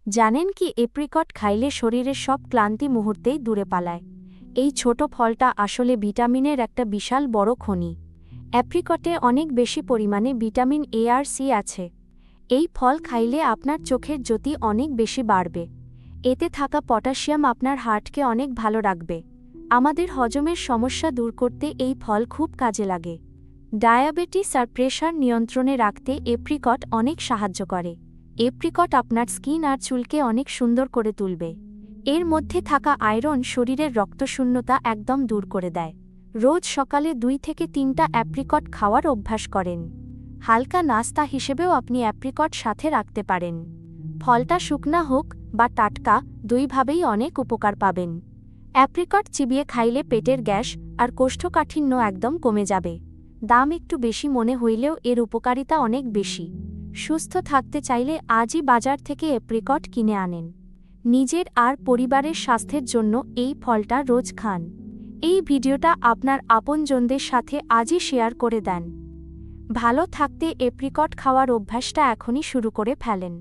জানেন কি এপ্রিকট খাইলে শরীরের সব ক্লান্তি মুহূর্তেই দূরে পালায়। এই ছোট ফলটা আসলে ভিটামিনের একটা বিশাল বড় খনি। অ্যাপ্রিকটে অনেক বেশি পরিমাণে ভিটামিন এ আর সি আছে। এই ফল খাইলে আপনার চোখের জ্যোতি অনেক বেশি বাড়বে। এতে থাকা পটাশিয়াম আপনার হার্টকে অনেক ভালো রাখবে। আমাদের হজমের সমস্যা দূর করতে এই ফল খুব কাজে লাগে। ডায়াবেটিস আর প্রেশার নিয়ন্ত্রণে রাখতে এপ্রিকট অনেক সাহায্য করে। এপ্রিকট আপনার স্কিন আর চুলকে অনেক সুন্দর করে তুলবে। এর মধ্যে থাকা আয়রন শরীরের রক্তশূন্যতা একদম দূর করে দেয়। রোজ সকালে 2 থেকে 3টা অ্যাপ্রিকট খাওয়ার অভ্যাস করেন। হালকা নাস্তা হিসেবেও আপনি অ্যাপ্রিকট সাথে রাখতে পারেন। ফলটা শুকনা হোক বা টাটকা, দুইভাবেই অনেক উপকার পাবেন। অ্যাপ্রিকট চিবিয়ে খাইলে পেটের গ্যাস আর কোষ্ঠকাঠিন্য একদম কমে যাবে। দাম একটু বেশি মনে হইলেও এর উপকারিতা অনেক বেশি। সুস্থ থাকতে চাইলে আজই বাজার থেকে এপ্রিকট কিনে আনেন। নিজের আর পরিবারের স্বাস্থ্যের জন্য এই ফলটা রোজ খান। এই ভিডিওটা আপনার আপনজনদের সাথে আজই শেয়ার করে দেন। ভালো থাকতে এপ্রিকট খাওয়ার অভ্যাসটা এখনই শুরু করে ফেলেন।